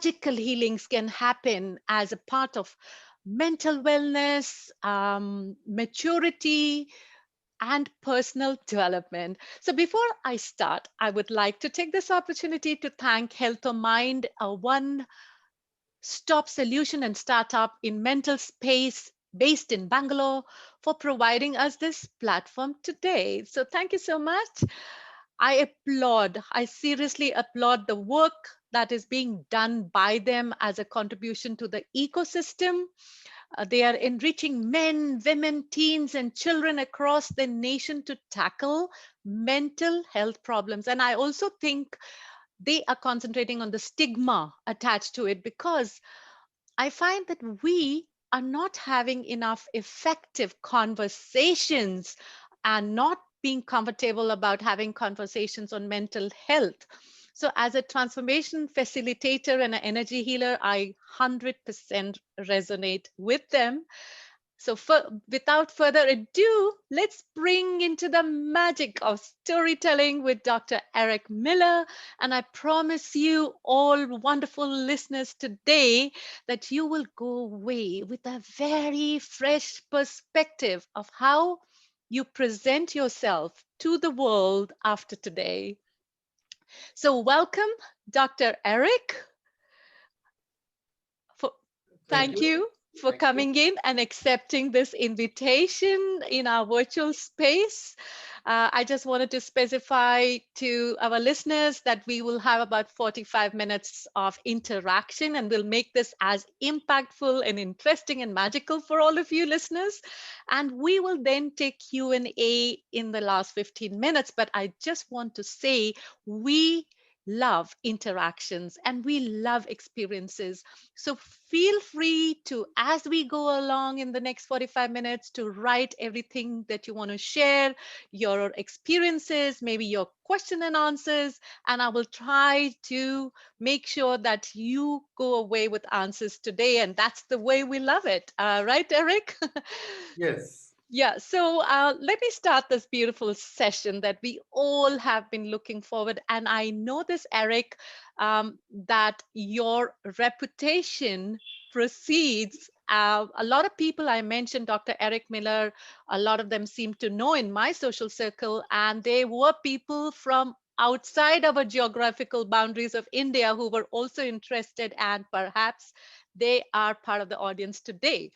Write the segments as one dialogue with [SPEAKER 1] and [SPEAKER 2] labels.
[SPEAKER 1] magical healings can happen as a part of mental wellness, maturity, and personal development. So before I start, I would like to take this opportunity to thank healthOmind, a one-stop solution and startup in mental space based in Bangalore, for providing us this platform today. So thank you so much. I seriously applaud the work that is being done by them as a contribution to the ecosystem. They are enriching men, women, teens, and children across the nation to tackle mental health problems. And I also think they are concentrating on the stigma attached to it, because I find that we are not having enough effective conversations and not being comfortable about having conversations on mental health. So, as a transformation facilitator and an energy healer, I 100% resonate with them. So, without further ado, let's bring into the magic of storytelling with Dr. Eric Miller. And I promise you, all wonderful listeners today, that you will go away with a very fresh perspective of how you present yourself to the world after today. So, welcome, Dr. Eric. For,
[SPEAKER 2] Thank
[SPEAKER 1] thank
[SPEAKER 2] you.
[SPEAKER 1] you for
[SPEAKER 2] Thank you.
[SPEAKER 1] coming in and accepting this invitation in our virtual space. I just wanted to specify to our listeners that we will have about 45 minutes of interaction, and we'll make this as impactful and interesting and magical for all of you listeners. And we will then take Q&A in the last 15 minutes. But I just want to say, we love interactions and we love experiences. So feel free to, as we go along in the next 45 minutes, to write everything that you want to share, your experiences, maybe your question and answers, and I will try to make sure that you go away with answers today. And that's the way we love it. Right, Eric?
[SPEAKER 2] Yes.
[SPEAKER 1] Yeah, so let me start this beautiful session that we all have been looking forward. And I know this, Eric, that your reputation precedes a lot of people. I mentioned Dr. Eric Miller. A lot of them seem to know in my social circle, and they were people from outside our geographical boundaries of India who were also interested, and perhaps they are part of the audience today.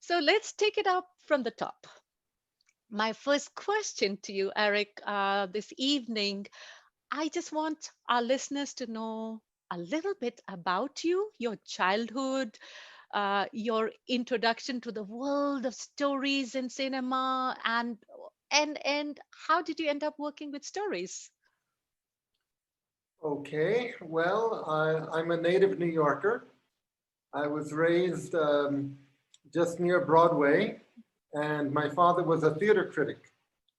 [SPEAKER 1] So let's take it up from the top. My first question to you, Eric, this evening, I just want our listeners to know a little bit about you, your childhood, your introduction to the world of stories and cinema, and how did you end up working with stories?
[SPEAKER 2] Okay. Well, I'm a native New Yorker. I was raised just near Broadway, and my father was a theater critic.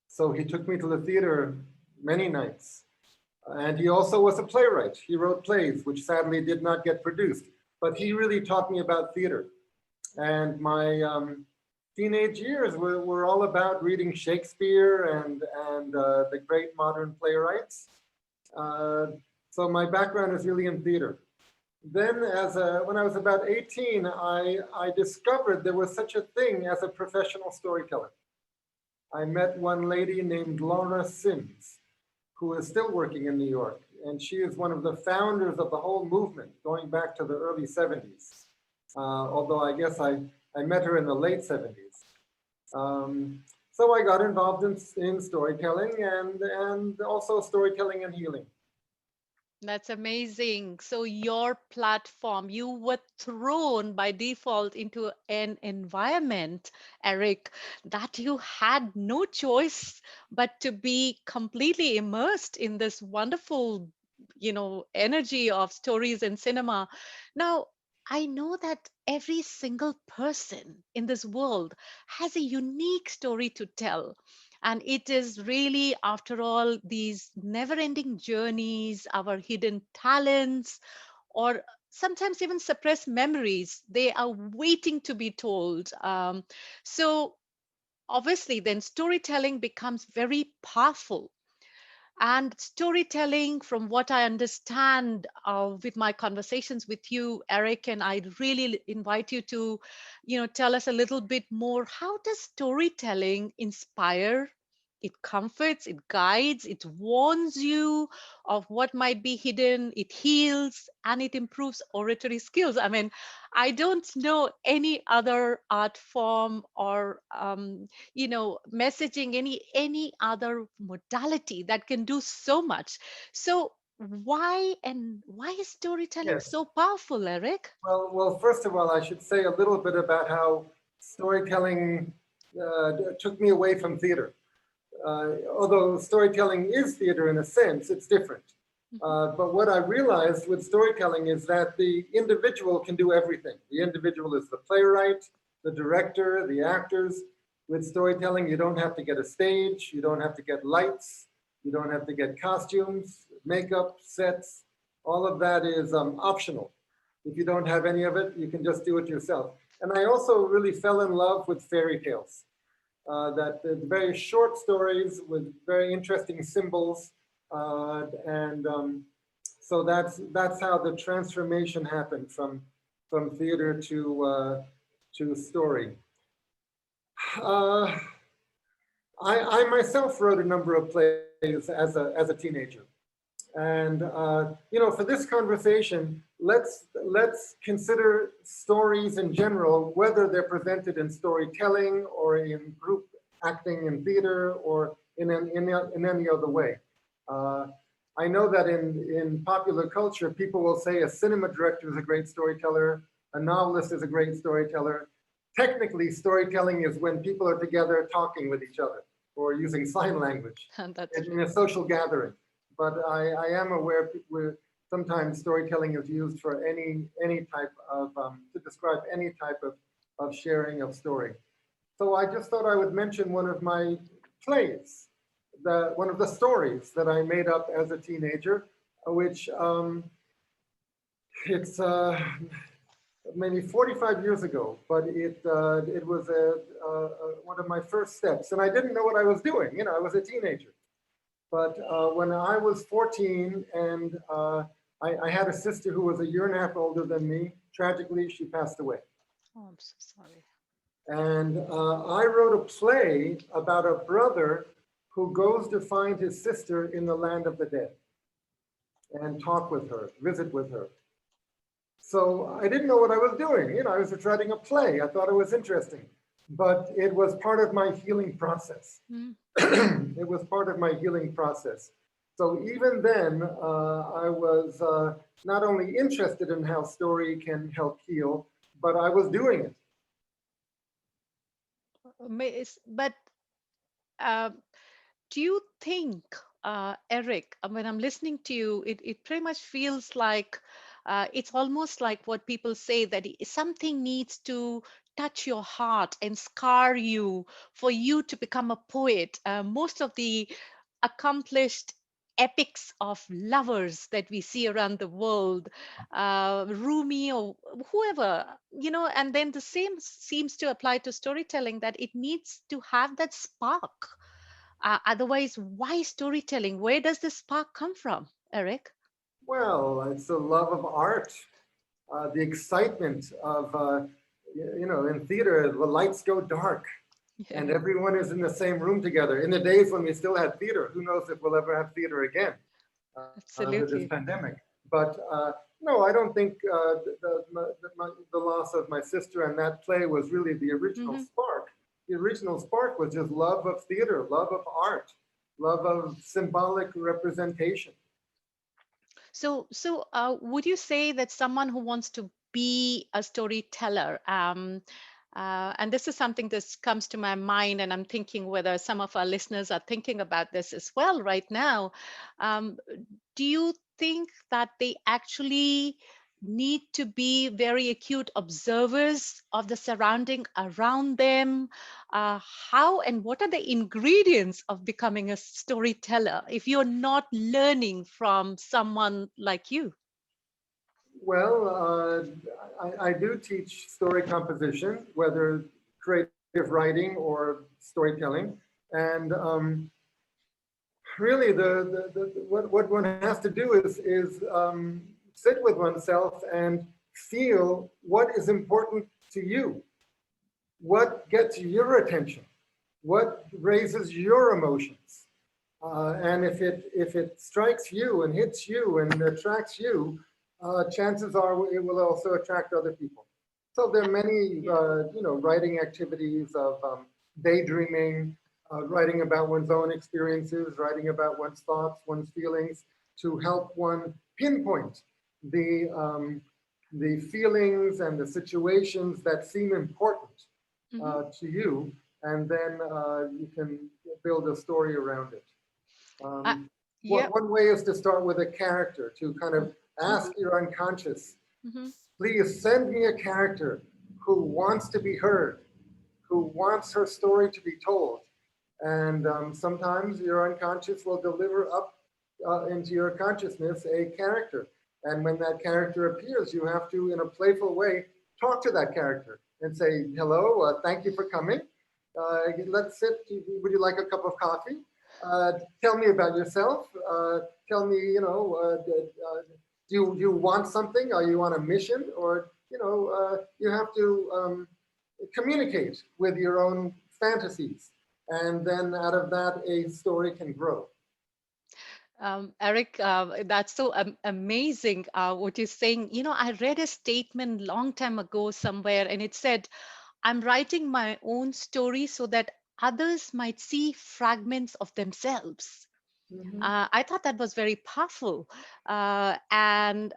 [SPEAKER 2] So he took me to the theater many nights. And he also was a playwright. He wrote plays, which sadly did not get produced. But he really taught me about theater. And my teenage years were all about reading Shakespeare and the great modern playwrights. Uh, so my background is really in theater. Then when I was about 18, I discovered there was such a thing as a professional storyteller. I met one lady named Laura Sims, who is still working in New York. And she is one of the founders of the whole movement going back to the early 70s. Although I guess I met her in the late 70s. So I got involved in storytelling and also storytelling and healing.
[SPEAKER 1] That's amazing. So your platform, you were thrown by default into an environment, Eric, that you had no choice but to be completely immersed in this wonderful, energy of stories and cinema. Now, I know that every single person in this world has a unique story to tell. And it is really, after all, these never ending journeys, our hidden talents, or sometimes even suppressed memories, they are waiting to be told. So, obviously, then storytelling becomes very powerful. And storytelling, from what I understand with my conversations with you, Eric, and I really invite you to, tell us a little bit more. How does storytelling inspire? It comforts, it guides, it warns you of what might be hidden, it heals, and it improves oratory skills. I mean, I don't know any other art form or messaging, any other modality that can do so much. So why is storytelling
[SPEAKER 2] Yes.
[SPEAKER 1] so powerful, Eric?
[SPEAKER 2] Well, first of all, I should say a little bit about how storytelling took me away from theater. Although storytelling is theater in a sense, it's different.
[SPEAKER 1] Mhm.
[SPEAKER 2] But what I realized with storytelling is that the individual can do everything. The individual is the playwright, the director, the actors. With storytelling, you don't have to get a stage, you don't have to get lights, you don't have to get costumes, makeup, sets. All of that is optional. If you don't have any of it, you can just do it yourself. And I also really fell in love with fairy tales. That the very short stories with very interesting symbols, and so that's how the transformation happened from theater to story. Uh, I myself wrote a number of plays as a teenager. And for this conversation, let's consider stories in general, whether they're presented in storytelling or in group acting in theater or in any other way. Uh, I know that in popular culture, people will say a cinema director is a great storyteller, a novelist is a great storyteller. Technically, storytelling is when people are together talking with each other or using sign language
[SPEAKER 1] That's
[SPEAKER 2] in
[SPEAKER 1] true.
[SPEAKER 2] a social gathering. But I am aware where sometimes storytelling is used for any type of to describe any type of sharing of story. So I just thought I would mention one of my plays, one of the stories that I made up as a teenager, which it's maybe 45 years ago, but it was one of my first steps, and I didn't know what I was doing. I was a teenager. But when I was 14 and I had a sister who was a year and a half older than me, tragically, she passed away.
[SPEAKER 1] Oh, I'm so sorry.
[SPEAKER 2] And I wrote a play about a brother who goes to find his sister in the land of the dead and talk with her, visit with her. So I didn't know what I was doing. I was writing a play. I thought it was interesting, but it was part of my healing process.
[SPEAKER 1] Mm.
[SPEAKER 2] It was part of my healing process. So even then, I was not only interested in how story can help heal, but I was doing it.
[SPEAKER 1] But uh, do you think, Eric, when I'm listening to you, it pretty much feels like it's almost like what people say that something needs to touch your heart and scar you for you to become a poet. Most of the accomplished epics of lovers that we see around the world, Rumi or whoever, and then the same seems to apply to storytelling, that it needs to have that spark. Otherwise, why storytelling? Where does the spark come from, Eric?
[SPEAKER 2] Well, it's the love of art, the excitement of, in theater, the lights go dark and
[SPEAKER 1] Yeah,
[SPEAKER 2] everyone is in the same room together. In the days when we still had theater, who knows if we'll ever have theater again with this
[SPEAKER 1] absolutely.
[SPEAKER 2] pandemic. But no, I don't think the loss of my sister and that play was really the original
[SPEAKER 1] Hmm.
[SPEAKER 2] spark. The original spark was just love of theater, love of art, love of symbolic representation.
[SPEAKER 1] So, would you say that someone who wants to be a storyteller, and this is something that comes to my mind, and I'm thinking whether some of our listeners are thinking about this as well right now. Um, do you think that they actually need to be very acute observers of the surrounding around them? How and what are the ingredients of becoming a storyteller if you're not learning from someone like you?
[SPEAKER 2] Well, I do teach story composition, whether creative writing or storytelling. And really what one has to do is sit with oneself and feel what is important to you, what gets your attention, what raises your emotions. And if it strikes you and hits you and attracts you, chances are it will also attract other people. So there are many, writing activities of daydreaming, writing about one's own experiences, writing about one's thoughts, one's feelings, to help one pinpoint the feelings and the situations that seem important to you, and then you can build a story around it.
[SPEAKER 1] Uh, yeah.
[SPEAKER 2] One way is to start with a character, to kind of ask your unconscious, please send me a character who wants to be heard, who wants her story to be told. And sometimes your unconscious will deliver up into your consciousness a character. And when that character appears, you have to, in a playful way, talk to that character and say, hello, thank you for coming. Let's sit. Would you like a cup of coffee? Tell me about yourself. Tell me, do you want something? Are you on a mission? Or, you have to communicate with your own fantasies. And then out of that, a story can grow.
[SPEAKER 1] Eric, that's so amazing what you're saying. I read a statement long time ago somewhere, and it said, I'm writing my own story so that others might see fragments of themselves. I thought that was very powerful. And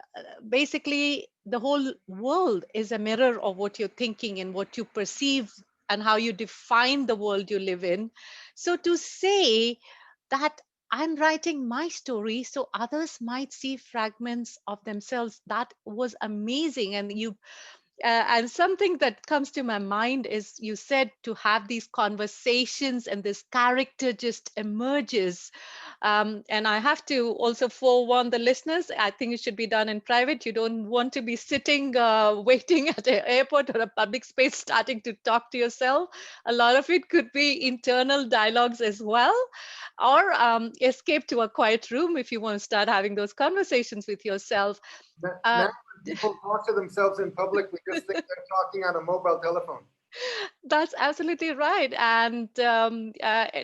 [SPEAKER 1] basically, the whole world is a mirror of what you're thinking and what you perceive and how you define the world you live in. So to say that I'm writing my story so others might see fragments of themselves, that was amazing. And something that comes to my mind is you said to have these conversations and this character just emerges. And I have to also forewarn the listeners, I think it should be done in private. You don't want to be sitting, waiting at an airport or a public space, starting to talk to yourself. A lot of it could be internal dialogues as well, or escape to a quiet room if you want to start having those conversations with yourself.
[SPEAKER 2] Now, when people talk to themselves in public, we just think they're talking on a mobile telephone.
[SPEAKER 1] That's absolutely right. And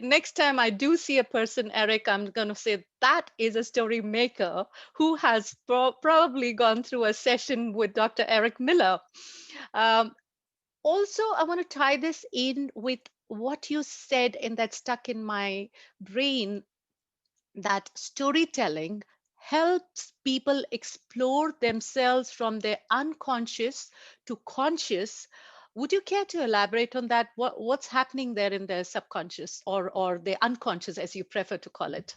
[SPEAKER 1] next time I do see a person, Eric, I'm going to say that is a story maker who has probably gone through a session with Dr. Eric Miller. Um, Also, I want to tie this in with what you said, and that stuck in my brain, that storytelling helps people explore themselves from their unconscious to conscious. Would you care to elaborate on that? What's happening there in the subconscious, or the unconscious, as you prefer to call it?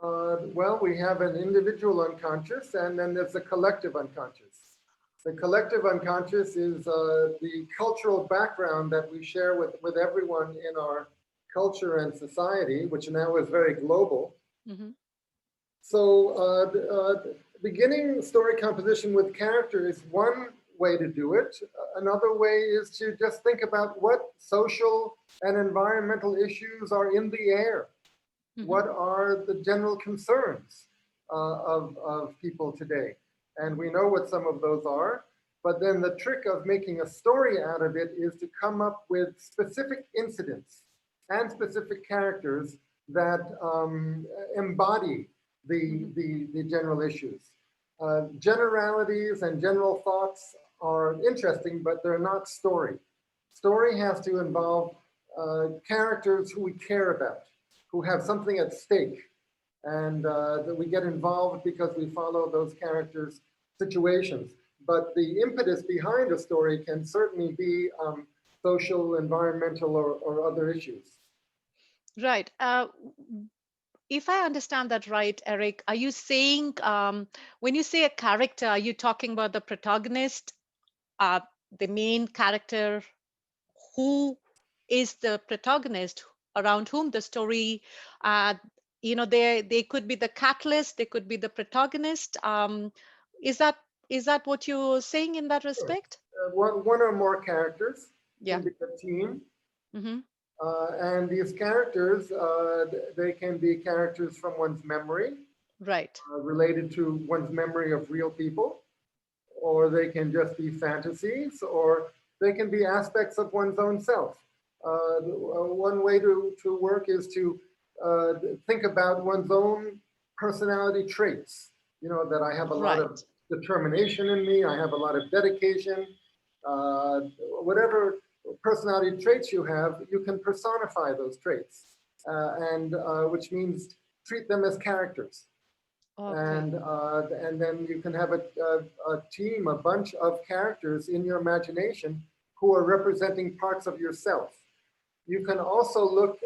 [SPEAKER 2] Well, we have an individual unconscious, and then there's a collective unconscious. The collective unconscious is the cultural background that we share with everyone in our culture and society, which now is very global. So beginning story composition with character is one way to do it. Another way is to just think about what social and environmental issues are in the air. What are the general concerns of people today? And we know what some of those are. But then the trick of making a story out of it is to come up with specific incidents and specific characters that embody the general issues. Generalities and general thoughts are interesting, but they're not story. Story has to involve characters who we care about, who have something at stake, and that we get involved because we follow those characters' situations. But the impetus behind a story can certainly be social, environmental, or other issues.
[SPEAKER 1] Right. If I understand that right, Eric, are you saying, when you say a character, are you talking about the protagonist, the main character? Who is the protagonist around whom the story, they could be the catalyst, they could be the protagonist. Is that what you're saying in that
[SPEAKER 2] Sure.
[SPEAKER 1] respect?
[SPEAKER 2] One or more characters
[SPEAKER 1] Yeah.
[SPEAKER 2] can be a team. And these characters, they can be characters from one's memory,
[SPEAKER 1] Right.
[SPEAKER 2] related to one's memory of real people, or they can just be fantasies, or they can be aspects of one's own self. One way to work is to think about one's own personality traits. You know, that I have a lot of
[SPEAKER 1] Right.
[SPEAKER 2] determination in me, I have a lot of dedication, uh, whatever personality traits you have, you can personify those traits, and which means treat them as characters.
[SPEAKER 1] Okay.
[SPEAKER 2] And then you can have a team, a bunch of characters in your imagination who are representing parts of yourself. You can also look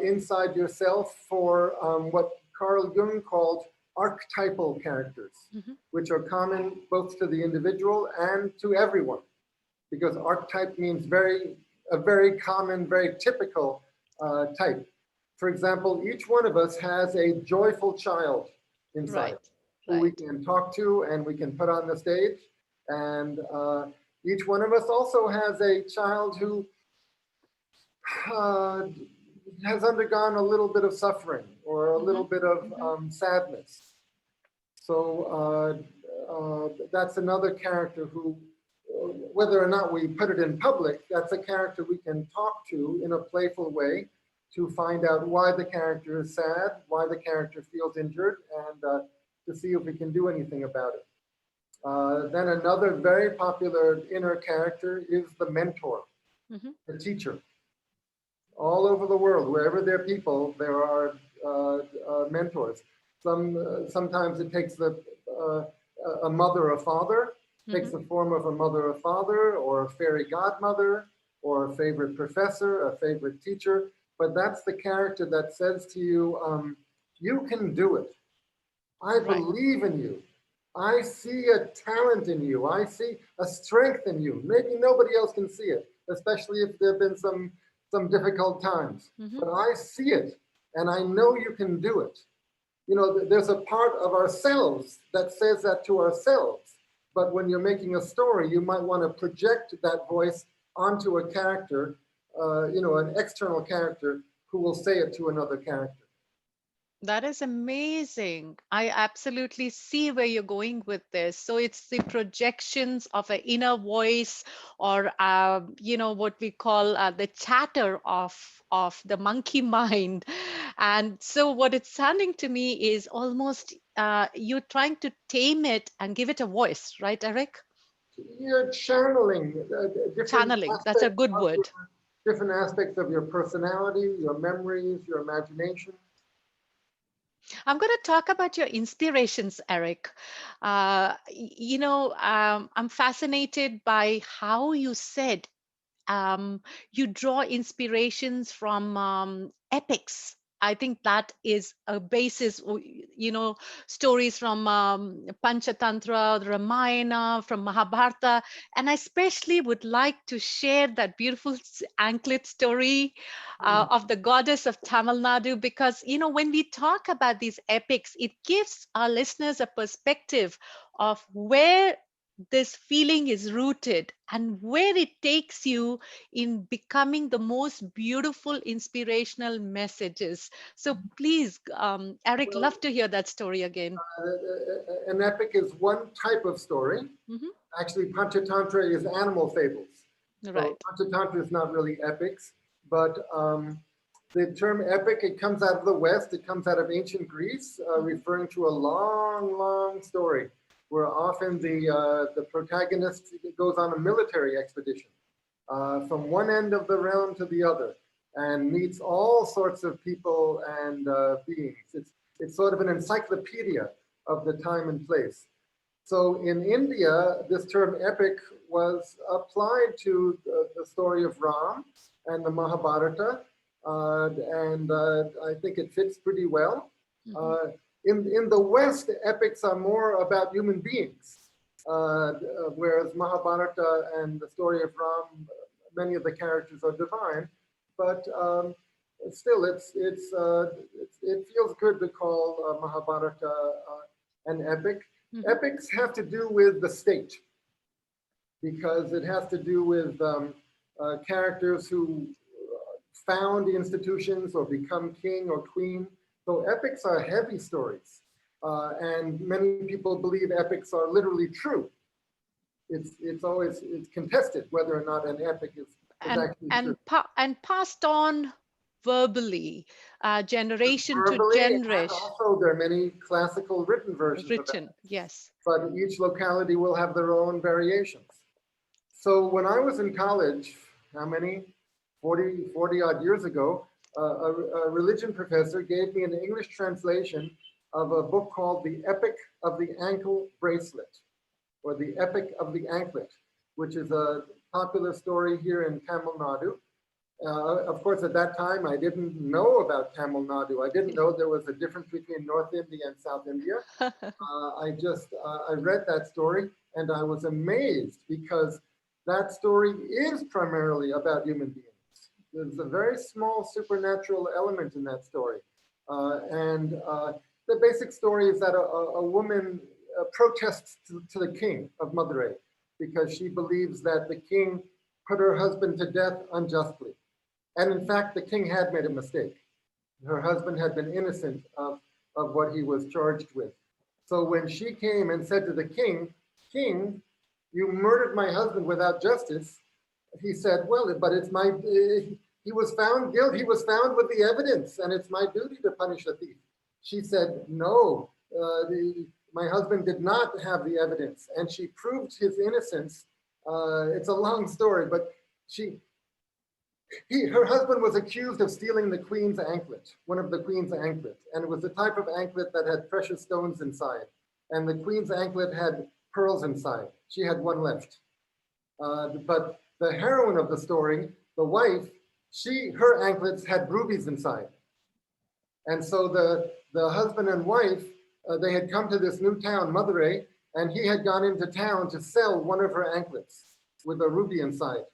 [SPEAKER 2] inside yourself for what Carl Jung called archetypal characters,
[SPEAKER 1] Mhm.
[SPEAKER 2] which are common both to the individual and to everyone, because archetype means a very common, very typical type. For example, each one of us has a joyful child inside
[SPEAKER 1] Right.
[SPEAKER 2] who we
[SPEAKER 1] Right.
[SPEAKER 2] can talk to and we can put on the stage. And each one of us also has a child who uh, has undergone a little bit of suffering or a little
[SPEAKER 1] Mhm.
[SPEAKER 2] bit of
[SPEAKER 1] Mhm.
[SPEAKER 2] sadness. So that's another character who, whether or not we put it in public, that's a character we can talk to in a playful way to find out why the character is sad, why the character feels injured, and to see if we can do anything about it. Then another very popular inner character is the mentor,
[SPEAKER 1] Mhm.
[SPEAKER 2] the teacher. All over the world, wherever there are people, there are mentors. Sometimes it takes uh, a mother or father, takes
[SPEAKER 1] Mhm.
[SPEAKER 2] the form of a mother or father, or a fairy godmother, or a favorite professor, a favorite teacher. But that's the character that says to you, you can do it. I
[SPEAKER 1] Right.
[SPEAKER 2] believe in you. I see a talent in you. I see a strength in you. Maybe nobody else can see it, especially if there have been some difficult times.
[SPEAKER 1] Mhm.
[SPEAKER 2] But I see it, and I know you can do it. You know, there's a part of ourselves that says that to ourselves. But when you're making a story, you might want to project that voice onto a character, an external character who will say it to another character.
[SPEAKER 1] That is amazing. I absolutely see where you're going with this. So it's the projections of an inner voice, or what we call the chatter of the monkey mind. And so what it's sounding to me is almost you're trying to tame it and give it a voice, right, Eric?
[SPEAKER 2] You're channeling
[SPEAKER 1] Channeling. That's a good word.
[SPEAKER 2] different aspects of your personality, your memories, your imagination.
[SPEAKER 1] I'm going to talk about your inspirations, Eric. I'm fascinated by how you said you draw inspirations from epics. I think that is a basis, stories from Panchatantra, Ramayana, from Mahabharata. And I especially would like to share that beautiful anklet story
[SPEAKER 2] Hmm.
[SPEAKER 1] of the goddess of Tamil Nadu, because, when we talk about these epics, it gives our listeners a perspective of where this feeling is rooted and where it takes you in becoming the most beautiful inspirational messages. So please, Eric,
[SPEAKER 2] Well,
[SPEAKER 1] love to hear that story again.
[SPEAKER 2] an epic is one type of story.
[SPEAKER 1] Hmm.
[SPEAKER 2] Actually, Panchatantra is animal fables. So
[SPEAKER 1] Right.
[SPEAKER 2] Panchatantra is not really epics, but the term epic, it comes out of the West, it comes out of ancient Greece,
[SPEAKER 1] Hmm.
[SPEAKER 2] referring to a long, long story where often the protagonist goes on a military expedition from one end of the realm to the other and meets all sorts of people and beings. It's sort of an encyclopedia of the time and place. So in India, this term epic was applied to the story of Ram and the Mahabharata, I think it fits pretty well.
[SPEAKER 1] Hmm.
[SPEAKER 2] Uh, in the West, epics are more about human beings, whereas Mahabharata and the story of Ram, many of the characters are divine, but still, it feels good to call Mahabharata an epic.
[SPEAKER 1] Hmm.
[SPEAKER 2] Epics have to do with the state because it has to do with characters who found institutions or become king or queen. So epics are heavy stories. And many people believe epics are literally true. It's contested whether or not an epic is actually true.
[SPEAKER 1] And passed on verbally, generation to
[SPEAKER 2] Verbally, and
[SPEAKER 1] generation.
[SPEAKER 2] also there are many classical written versions of
[SPEAKER 1] Written,
[SPEAKER 2] epics,
[SPEAKER 1] yes.
[SPEAKER 2] but each locality will have their own variations. So when I was in college, how many? 40 odd years ago, a religion professor gave me an English translation of a book called The Epic of the Ankle Bracelet, or The Epic of the Anklet, which is a popular story here in Tamil Nadu. Of course, at that time, I didn't know about Tamil Nadu. I didn't know there was a difference between North India and South India. I read that story and I was amazed because that story is primarily about human beings. There's a very small supernatural element in that story. The basic story is that a woman protests to the king of Madurai because she believes that the king put her husband to death unjustly. And in fact, the king had made a mistake. Her husband had been innocent of what he was charged with. So when she came and said to the king, "King, you murdered my husband without justice," he said, "Well, but it's my, he was found guilty, he was found with the evidence, and it's my duty to punish the thief." She said, "No, my husband did not have the evidence," and she proved his innocence. It's a long story, but her husband was accused of stealing the queen's anklet, one of the queen's anklets, and it was the type of anklet that had precious stones inside. And the queen's anklet had pearls inside. She had one left. But the heroine of the story, the wife, her anklets had rubies inside. And so the husband and wife, they had come to this new town, Madurai, and he had gone into town to sell one of her anklets with a ruby inside.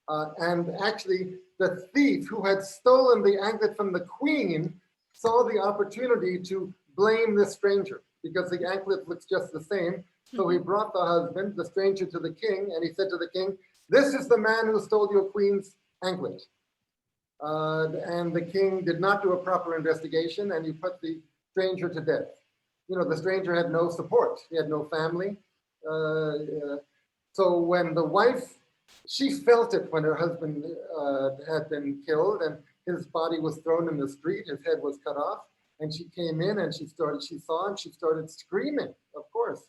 [SPEAKER 2] And actually, the thief who had stolen the anklet from the queen saw the opportunity to blame the stranger because the anklet looks just the same. So he brought the husband, the stranger, to the king, and he said to the king, "This is the man who stole your queen's anklet." And the king did not do a proper investigation, and he put the stranger to death. You know, the stranger had no support. He had no family. So when the wife, she felt it when her husband had been killed and his body was thrown in the street, his head was cut off, and she came in and she saw him, she started screaming, of course.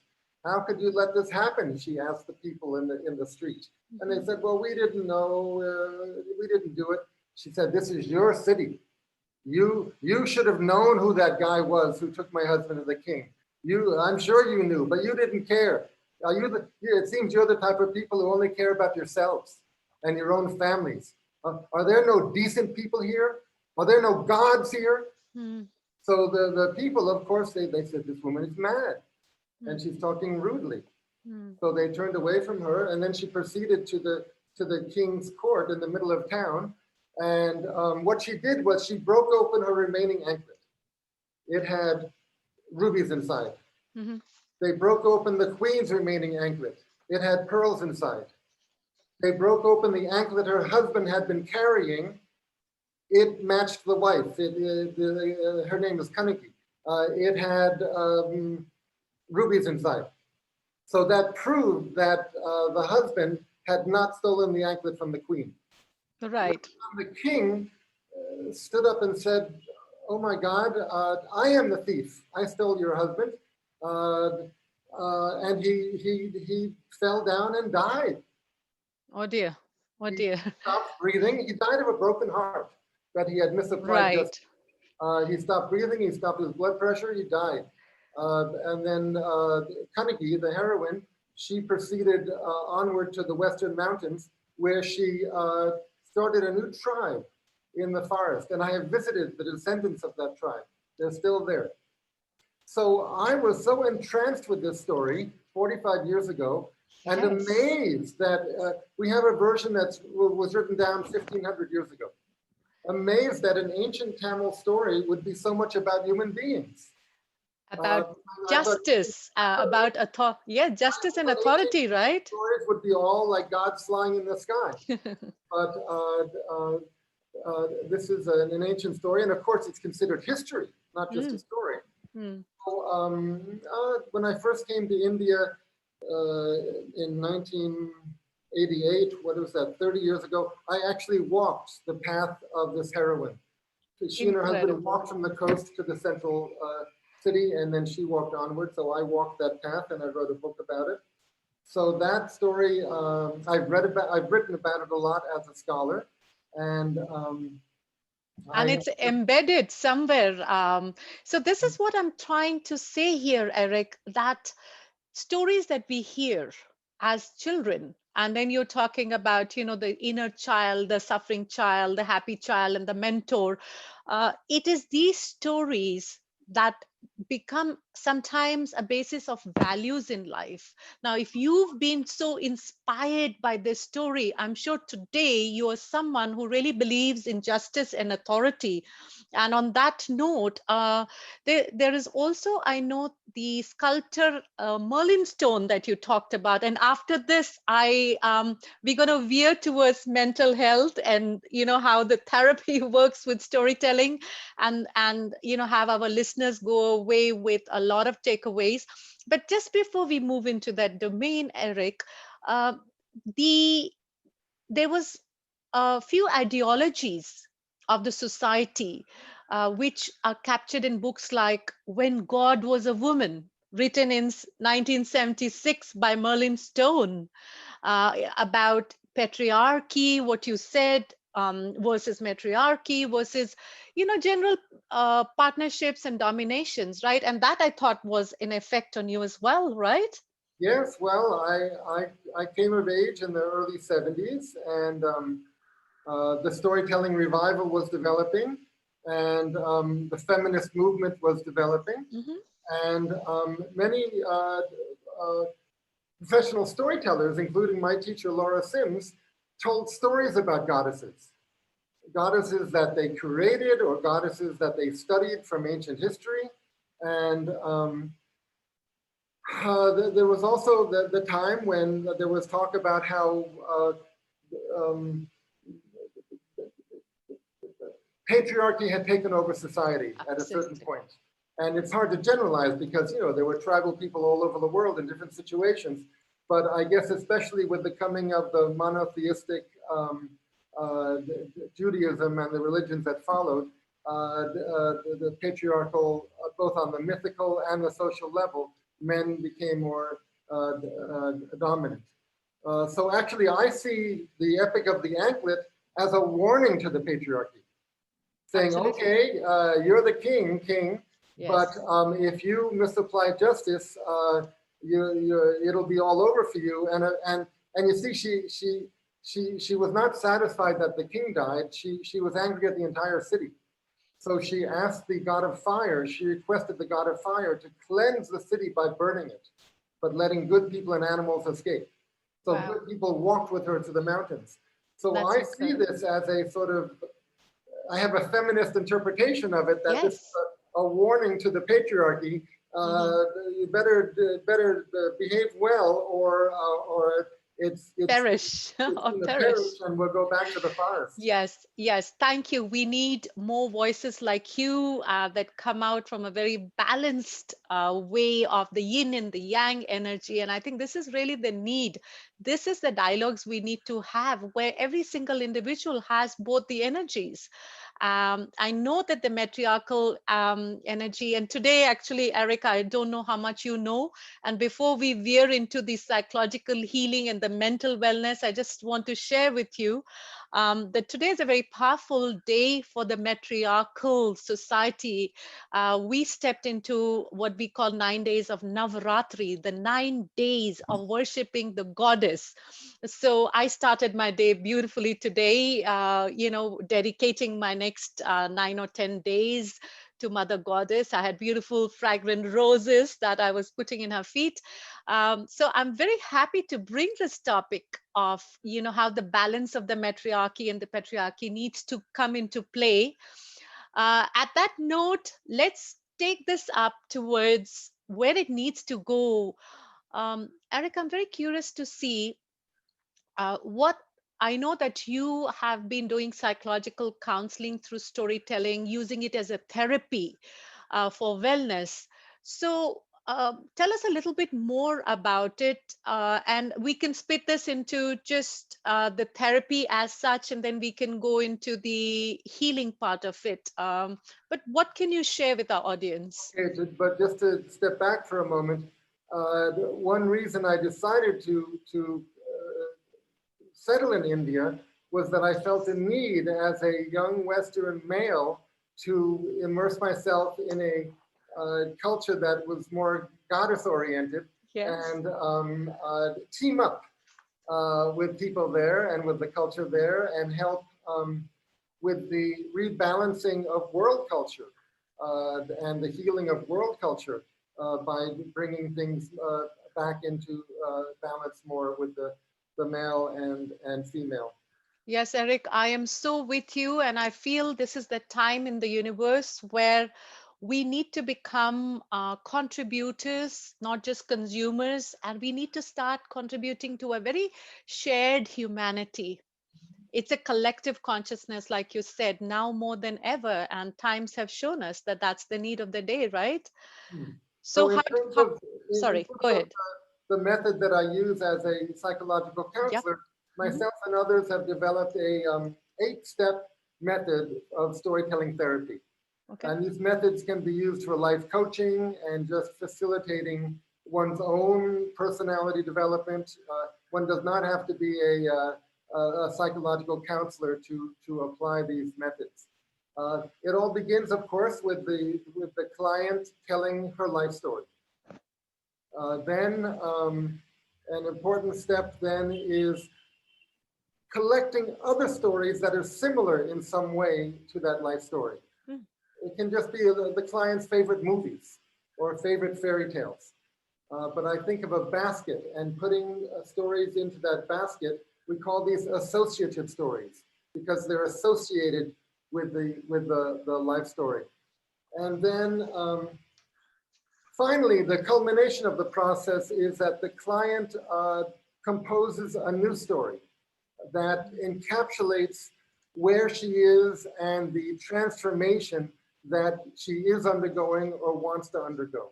[SPEAKER 2] "How could you let this happen?" she asked the people in the street. And they said, "Well, we didn't know, we didn't do it." She said, "This is your city. You should have known who that guy was who took my husband to the king. I'm sure you knew, but you didn't care. It seems you're the type of people who only care about yourselves and your own families. Are there no decent people here? Are there no gods here?" So the people, of course, they said, "This woman is mad and she's talking rudely." So they turned away from her, and then she proceeded to the king's court in the middle of town. And what she did was she broke open her remaining anklet. It had rubies inside. They broke open the queen's remaining anklet. It had pearls inside. They broke open the anklet her husband had been carrying. It matched the wife. Her name is Kaniki. It had rubies inside. So that proved that the husband had not stolen the anklet from the queen.
[SPEAKER 1] Right.
[SPEAKER 2] The king stood up and said, "Oh my God, I am the thief. I stole your husband." And he fell down and died.
[SPEAKER 1] Oh dear. Oh dear.
[SPEAKER 2] He stopped breathing. He died of a broken heart that he had misapplied.
[SPEAKER 1] Right.
[SPEAKER 2] He stopped breathing. He stopped his blood pressure. He died. And then Kaniki, the heroine, she proceeded onward to the Western Mountains, where she started a new tribe in the forest. And I have visited the descendants of that tribe. They're still there. So I was so entranced with this story 45 years ago, and amazed that we have a version that was written down 1,500 years ago. Amazed that an ancient Tamil story would be so much about human beings.
[SPEAKER 1] About justice, about justice and authority, right?
[SPEAKER 2] Stories would be all like gods flying in the sky. But this is an ancient story, and of course it's considered history, not just a
[SPEAKER 1] Mm,
[SPEAKER 2] story.
[SPEAKER 1] mm.
[SPEAKER 2] So, when I first came to India in 1988, what was that, 30 years ago, I actually walked the path of this heroine. She and her husband
[SPEAKER 1] Incredible.
[SPEAKER 2] walked from the coast to the central city, and then she walked onward. So I walked that path, and I wrote a book about it. So that story, I've written about it a lot as a scholar, and
[SPEAKER 1] And
[SPEAKER 2] I
[SPEAKER 1] it's embedded somewhere. So this is what I'm trying to say here, Eric, that stories that we hear as children, and then you're talking about, the inner child, the suffering child, the happy child, and the mentor. It is these stories that become sometimes a basis of values in life. Now, if you've been so inspired by this story, I'm sure today you are someone who really believes in justice and authority. And on that note, there is also, I know, the sculptor Merlin stone that you talked about. And after this, we're going to veer towards mental health, and how the therapy works with storytelling, and have our listeners go away with a lot of takeaways. But just before we move into that domain, Eric, uh, the there was a few ideologies of the society which are captured in books like When God Was a Woman, written in 1976 by Merlin Stone, about patriarchy, what you said, versus matriarchy versus, general partnerships and dominations, right? And that I thought was in effect on you as well, right?
[SPEAKER 2] Yes, well, I came of age in the early 70s, and the storytelling revival was developing, and the feminist movement was developing,
[SPEAKER 1] Hmm.
[SPEAKER 2] and many professional storytellers, including my teacher Laura Sims, told stories about goddesses that they created or goddesses that they studied from ancient history, and there was also the time when there was talk about how um, patriarchy had taken over society at a certain
[SPEAKER 1] Absolutely.
[SPEAKER 2] point. And it's hard to generalize because, there were tribal people all over the world in different situations. But I guess especially with the coming of the monotheistic Judaism and the religions that followed, the patriarchal, both on the mythical and the social level, men became more dominant. So actually, I see the Epic of the Anklet as a warning to the patriarchy, saying,
[SPEAKER 1] Absolutely.
[SPEAKER 2] okay, you're the king, but
[SPEAKER 1] Yes.
[SPEAKER 2] if you misapply justice, it'll be all over for you. And you see, she was not satisfied that the king died. She was angry at the entire city. So she asked the god of fire, she requested the god of fire to cleanse the city by burning it, but letting good people and animals escape. So
[SPEAKER 1] Wow.
[SPEAKER 2] good people walked with her to the mountains. So
[SPEAKER 1] That's
[SPEAKER 2] I see
[SPEAKER 1] incredible.
[SPEAKER 2] this as a sort of, I have a feminist interpretation of it, that this is
[SPEAKER 1] Yes.
[SPEAKER 2] a warning to the patriarchy.
[SPEAKER 1] Hmm.
[SPEAKER 2] You better behave well, or it's
[SPEAKER 1] Perish or
[SPEAKER 2] going to perish,
[SPEAKER 1] perish.
[SPEAKER 2] and we'll go back to the forest.
[SPEAKER 1] Yes, yes. Thank you. We need more voices like you that come out from a very balanced way of the yin and the yang energy. And I think this is really the need. This is the dialogues we need to have where every single individual has both the energies. I know that the matriarchal energy, and today, actually, Erica, I don't know how much you know. And before we veer into the psychological healing and the mental wellness, I just want to share with you that today is a very powerful day for the matriarchal society. We stepped into what we call 9 days of Navaratri, the 9 days of worshiping the goddess. So I started my day beautifully today, dedicating my next 9 or 10 days to Mother Goddess. I had beautiful fragrant roses that I was putting in her feet. So I'm very happy to bring this topic of, how the balance of the matriarchy and the patriarchy needs to come into play. At that note, let's take this up towards where it needs to go. Eric, I'm very curious to see what I know that you have been doing psychological counseling through storytelling, using it as a therapy for wellness. So, tell us a little bit more about it, and we can split this into just the therapy as such, and then we can go into the healing part of it. But what can you share with our audience?
[SPEAKER 2] Okay, but just to step back for a moment, one reason I decided to settle in India was that I felt a need as a young Western male to immerse myself in a culture that was more goddess oriented
[SPEAKER 1] Yes.
[SPEAKER 2] and team up with people there and with the culture there and help with the rebalancing of world culture and the healing of world culture by bringing things back into balance more with the male and female.
[SPEAKER 1] Yes, Eric, I am so with you. And I feel this is the time in the universe where we need to become contributors, not just consumers, and we need to start contributing to a very shared humanity. It's a collective consciousness, like you said, now more than ever. And times have shown us that that's the need of the day, right?
[SPEAKER 2] Hmm.
[SPEAKER 1] So,
[SPEAKER 2] So
[SPEAKER 1] how
[SPEAKER 2] in
[SPEAKER 1] sorry, go
[SPEAKER 2] terms of
[SPEAKER 1] ahead.
[SPEAKER 2] the method that I use as a psychological
[SPEAKER 1] Yep.
[SPEAKER 2] counselor,
[SPEAKER 1] Hmm.
[SPEAKER 2] myself and others have developed a 8-step method of storytelling therapy.
[SPEAKER 1] Okay.
[SPEAKER 2] And these methods can be used for life coaching and just facilitating one's own personality development. One does not have to be a psychological counselor to apply these methods. It all begins, of course, with the client telling her life story. Then an important step then is collecting other stories that are similar in some way to that life story.
[SPEAKER 1] Mm.
[SPEAKER 2] It can just be the client's favorite movies or favorite fairy tales. But I think of a basket and putting stories into that basket. We call these associative stories because they're associated with the life story. And then finally, the culmination of the process is that the client composes a new story that encapsulates where she is and the transformation that she is undergoing or wants to undergo.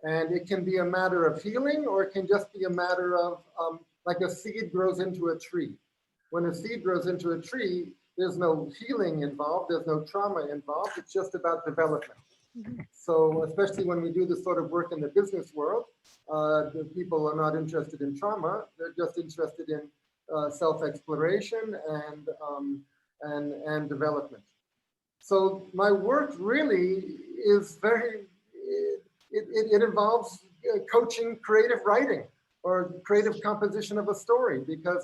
[SPEAKER 2] And it can be a matter of healing, or it can just be a matter of like a seed grows into a tree. When a seed grows into a tree, there's no healing involved, there's no trauma involved, it's just about development.
[SPEAKER 1] Mhm.
[SPEAKER 2] So especially when we do this sort of work in the business world, the people are not interested in trauma, they're just interested in self-exploration and development. So my work really is very, it involves coaching creative writing or creative composition of a story because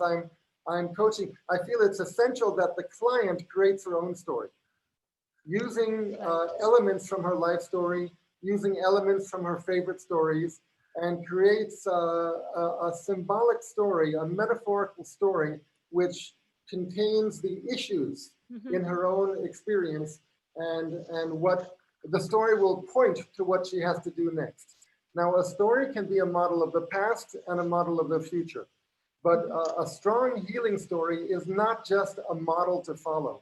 [SPEAKER 2] I'm coaching. I feel it's essential that the client creates her own story using
[SPEAKER 1] Right.
[SPEAKER 2] elements from her life story, using elements from her favorite stories, and creates a symbolic story, a metaphorical story, which contains the issues
[SPEAKER 1] Mhm.
[SPEAKER 2] in her own experience and what the story will point to what she has to do next. Now, a story can be a model of the past and a model of the future, but
[SPEAKER 1] Mhm.
[SPEAKER 2] a strong healing story is not just a model to follow.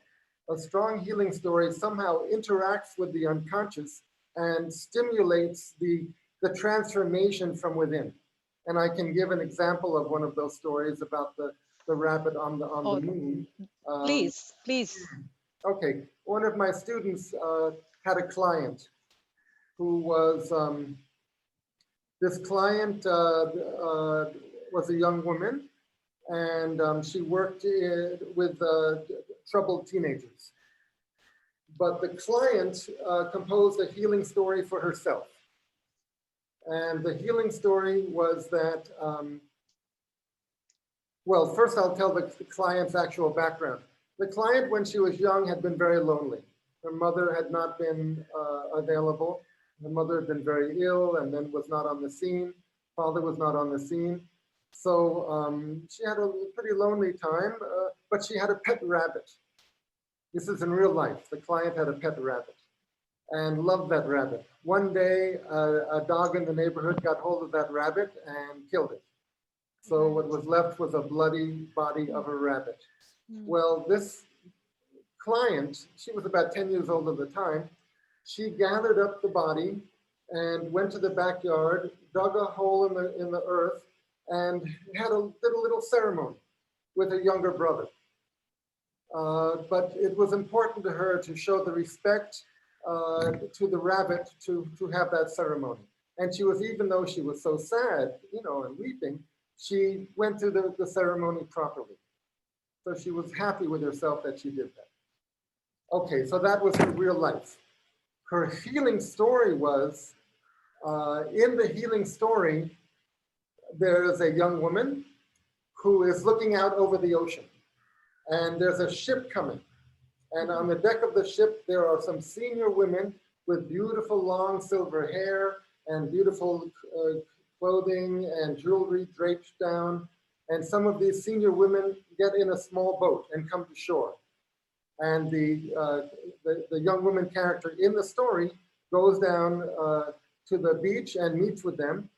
[SPEAKER 2] A strong healing story somehow interacts with the unconscious and stimulates the transformation from within. And I can give an example of one of those stories about the rabbit on the
[SPEAKER 1] Oh,
[SPEAKER 2] moon. Um,
[SPEAKER 1] please, please.
[SPEAKER 2] okay, one of my students had a client who was, this client was a young woman and she worked with troubled teenagers. But the client composed a healing story for herself. And the healing story was that, well, first I'll tell the client's actual background. The client, when she was young, had been very lonely. Her mother had not been available. Her mother had been very ill and then was not on the scene. Father was not on the scene. So she had a pretty lonely time, but she had a pet rabbit. This is in real life. The client had a pet rabbit and loved that rabbit. One day, a dog in the neighborhood got hold of that rabbit and killed it. So what
[SPEAKER 1] Right.
[SPEAKER 2] was left was a bloody body of a rabbit. Well, this client, she was about 10 years old at the time, she gathered up the body and went to the backyard, dug a hole in the earth, and had did a little ceremony with her younger brother. But it was important to her to show the respect to the rabbit to have that ceremony. And she was, even though she was so sad, and weeping, she went through the ceremony properly. So she was happy with herself that she did that. Okay, so that was her real life. Her healing story was, in the healing story, there is a young woman who is looking out over the ocean. And there's a ship coming. And on the deck of the ship, there are some senior women with beautiful long silver hair and beautiful clothing and jewelry draped down. And some of these senior women get in a small boat and come to shore. And the young woman character in the story goes down to the beach and meets with them.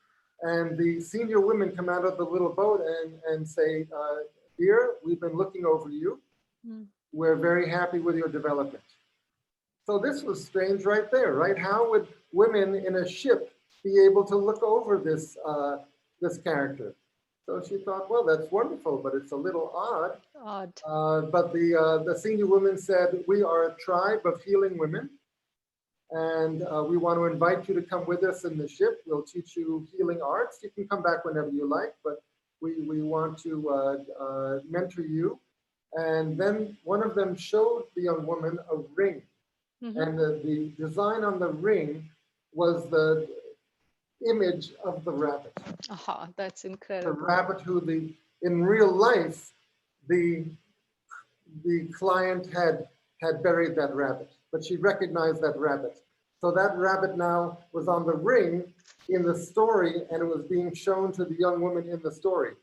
[SPEAKER 2] And the senior women come out of the little boat and say, dear, we've been looking over you. We're very happy with your development. So this was strange right there, right? How would women in a ship be able to look over this, this character? So she thought, well, that's wonderful, but it's a little odd. But the senior woman said, we are a tribe of healing women, and we want to invite you to come with us in the ship. We'll teach you healing arts. You can come back whenever you like, but we want to mentor you. And then one of them showed the young woman a ring. And the design on the ring was the image of the rabbit.
[SPEAKER 1] That's incredible.
[SPEAKER 2] The rabbit who in real life, the client had buried that rabbit, but she recognized that rabbit. So that rabbit now was on the ring in the story, and it was being shown to the young woman in the story.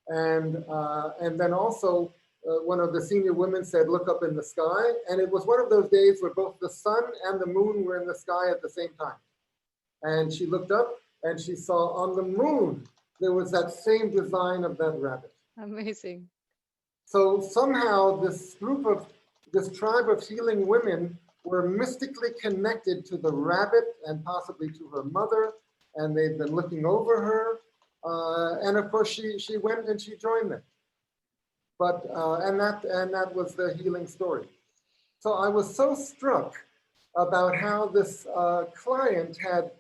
[SPEAKER 2] And then also one of the senior women said, look up in the sky. And it was one of those days where both the sun and the moon were in the sky at the same time. And she looked up and she saw on the moon, there was that same design of that rabbit.
[SPEAKER 1] Amazing.
[SPEAKER 2] So somehow this tribe of healing women were mystically connected to the rabbit and possibly to her mother. And they've been looking over her. And of course, she went and she joined them. But and that was the healing story. So I was so struck about how this client had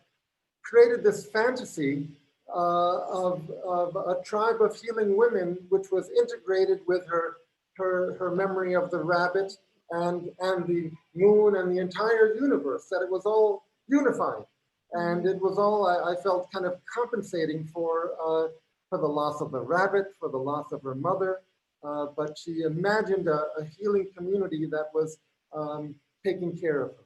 [SPEAKER 2] created this fantasy of a tribe of healing women, which was integrated with her memory of the rabbit and the moon and the entire universe. That it was all unified, and it was all I felt kind of compensating for the loss of the rabbit, for the loss of her mother. But she imagined a healing community that was taking care of her.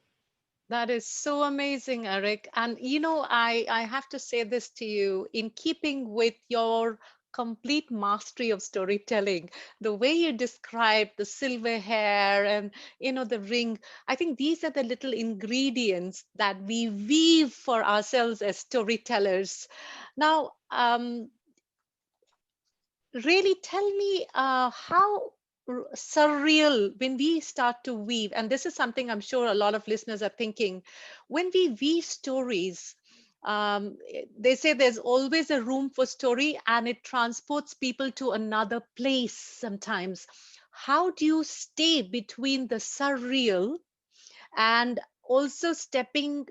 [SPEAKER 1] That is so amazing, Eric. And I have to say this to you, in keeping with your complete mastery of storytelling, the way you described the silver hair and the ring, I think these are the little ingredients that we weave for ourselves as storytellers. Now, really tell me how surreal when we start to weave, and this is something I'm sure a lot of listeners are thinking, when we weave stories, they say there's always a room for story and it transports people to another place sometimes. How do you stay between the surreal and also stepping,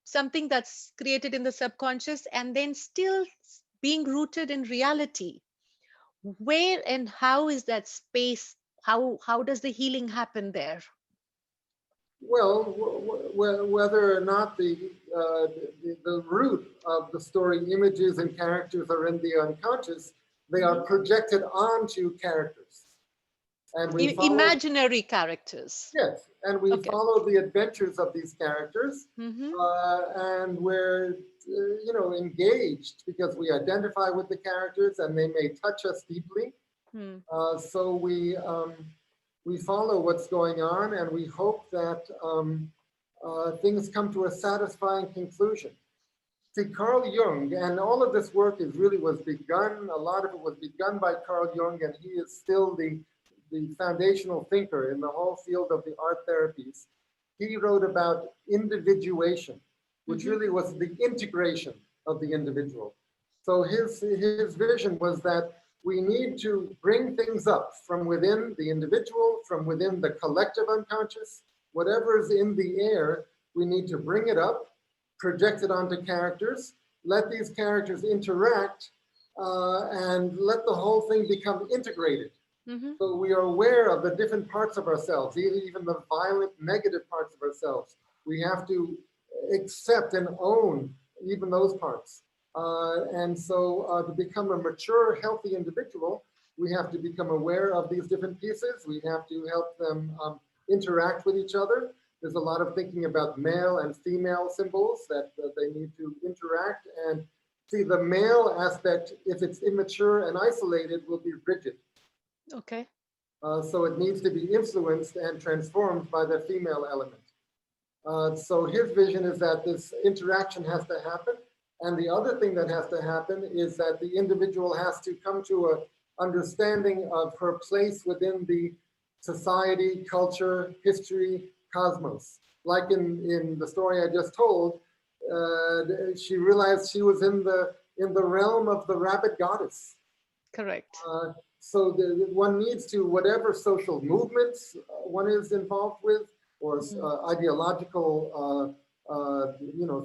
[SPEAKER 1] something that's created in the subconscious and then still being rooted in reality? Where and how is that space? How does the healing happen there?
[SPEAKER 2] Well, whether or not the root of the story images and characters are in the unconscious, they are projected onto characters. And we
[SPEAKER 1] imaginary characters.
[SPEAKER 2] Yes, and we follow the adventures of these characters, and we're engaged because we identify with the characters and they may touch us deeply. So we follow what's going on, and we hope that things come to a satisfying conclusion. See, Carl Jung, and all of this work was begun, a lot of it was begun by Carl Jung, and he is still the the foundational thinker in the whole field of the art therapies, he wrote about individuation, which really was the integration of the individual. So his vision was that we need to bring things up from within the individual, from within the collective unconscious, whatever is in the air, we need to bring it up, project it onto characters, let these characters interact, and let the whole thing become integrated.
[SPEAKER 1] Mm-hmm.
[SPEAKER 2] So we are aware of the different parts of ourselves, even the violent negative parts of ourselves. We have to accept and own even those parts. And so to become a mature, healthy individual, we have to become aware of these different pieces. We have to help them interact with each other. There's a lot of thinking about male and female symbols that they need to interact. And see, the male aspect, if it's immature and isolated, will be rigid.
[SPEAKER 1] Okay.
[SPEAKER 2] So it needs to be influenced and transformed by the female element. So his vision is that this interaction has to happen. And the other thing that has to happen is that the individual has to come to an understanding of her place within the society, culture, history, cosmos. Like in the story I just told, she realized she was in the realm of the rabbit goddess.
[SPEAKER 1] Correct.
[SPEAKER 2] So one needs to, whatever social movements one is involved with, or ideological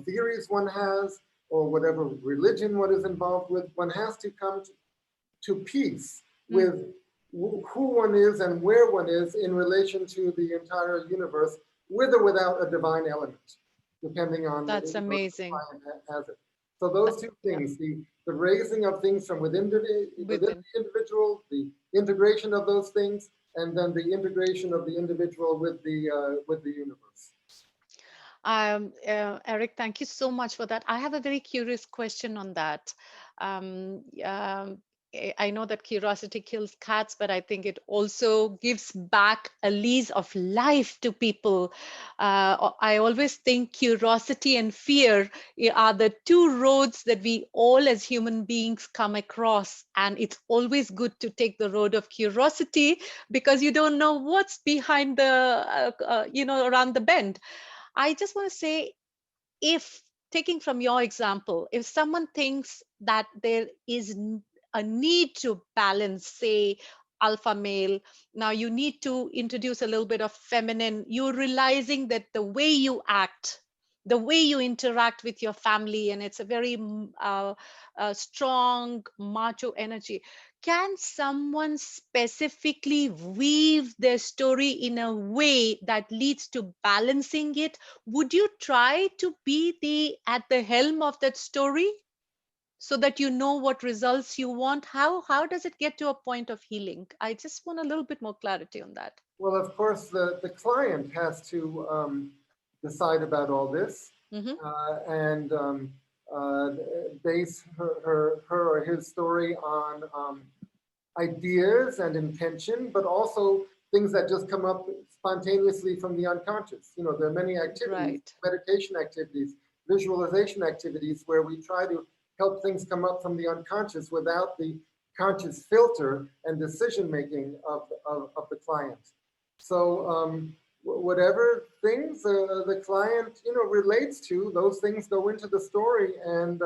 [SPEAKER 2] theories one has, or whatever religion one is involved with, one has to come to peace with who one is and where one is in relation to the entire universe, with or without a divine element, depending on
[SPEAKER 1] That's amazing.
[SPEAKER 2] the client has it. So those two things, the raising of things from within the individual, the integration of those things, and then the integration of the individual with the universe.
[SPEAKER 1] Eric, thank you so much for that. I have a very curious question on that. I know that curiosity kills cats, but I think it also gives back a lease of life to people. I always think curiosity and fear are the two roads that we all as human beings come across. And it's always good to take the road of curiosity because you don't know what's behind the, around the bend. I just want to say, if taking from your example, if someone thinks that there is a need to balance, say, alpha male, now you need to introduce a little bit of feminine, you're realizing that the way you act, the way you interact with your family, and it's a very strong macho energy. Can someone specifically weave their story in a way that leads to balancing it? Would you try to be at the helm of that story so that you know what results you want? How does it get to a point of healing? I just want a little bit more clarity on that.
[SPEAKER 2] Well, of course, the client has to decide about all this and base her or his story on ideas and intention, but also things that just come up spontaneously from the unconscious. You know, there are many activities, meditation activities, visualization activities, where we try to help things come up from the unconscious without the conscious filter and decision making of the client. So whatever things the client relates to, those things go into the story. And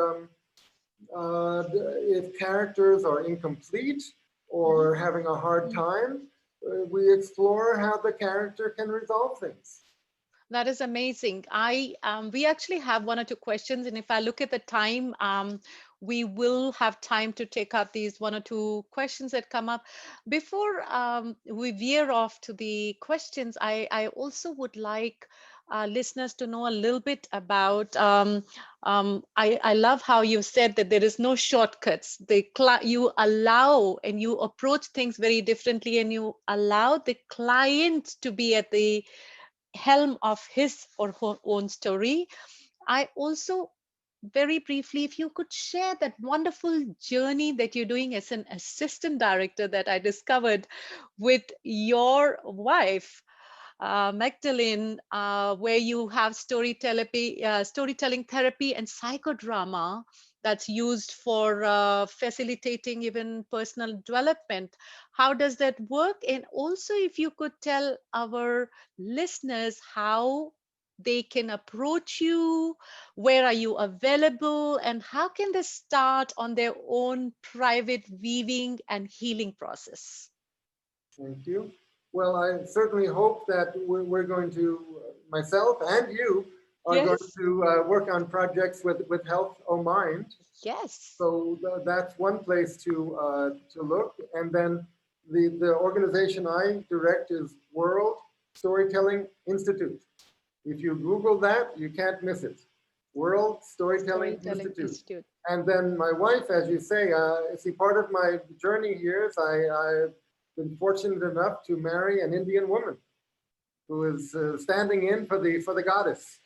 [SPEAKER 2] if characters are incomplete or having a hard time, we explore how the character can resolve things.
[SPEAKER 1] That is amazing. We actually have one or two questions, and if I look at the time, we will have time to take up these one or two questions that come up. Before we veer off to the questions, I also would like listeners to know a little bit about. I love how you said that there is no shortcuts. You allow and you approach things very differently, and you allow the client to be at the helm of his or her own story. I also, very briefly, if you could share that wonderful journey that you're doing as an assistant director that I discovered with your wife, Magdalene, where you have storytelling therapy and psychodrama that's used for facilitating even personal development. How does that work? And also, if you could tell our listeners how they can approach you, where are you available, and how can they start on their own private weaving and healing process?
[SPEAKER 2] Thank you. Well, I certainly hope that we're going to, myself and you, are going
[SPEAKER 1] Yes.
[SPEAKER 2] to work on projects with healthOmind.
[SPEAKER 1] Yes.
[SPEAKER 2] So that's one place to look. And then the organization I direct is World Storytelling Institute. If you Google that, you can't miss it. World Storytelling
[SPEAKER 1] Storytelling
[SPEAKER 2] Institute.
[SPEAKER 1] Institute.
[SPEAKER 2] And then my wife, as you say, see, part of my journey here is I've been fortunate enough to marry an Indian woman who is standing in for the goddess.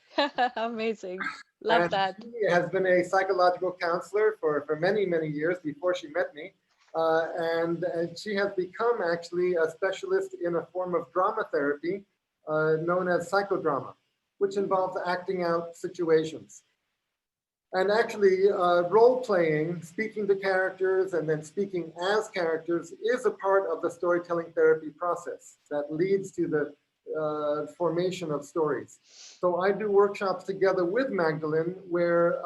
[SPEAKER 1] Amazing. Love
[SPEAKER 2] And
[SPEAKER 1] that.
[SPEAKER 2] she has been a psychological counselor for many, many years before she met me. And she has become actually a specialist in a form of drama therapy known as psychodrama, which involves acting out situations. And actually, role playing, speaking to characters and then speaking as characters is a part of the storytelling therapy process that leads to the formation of stories. So I do workshops together with Magdalene where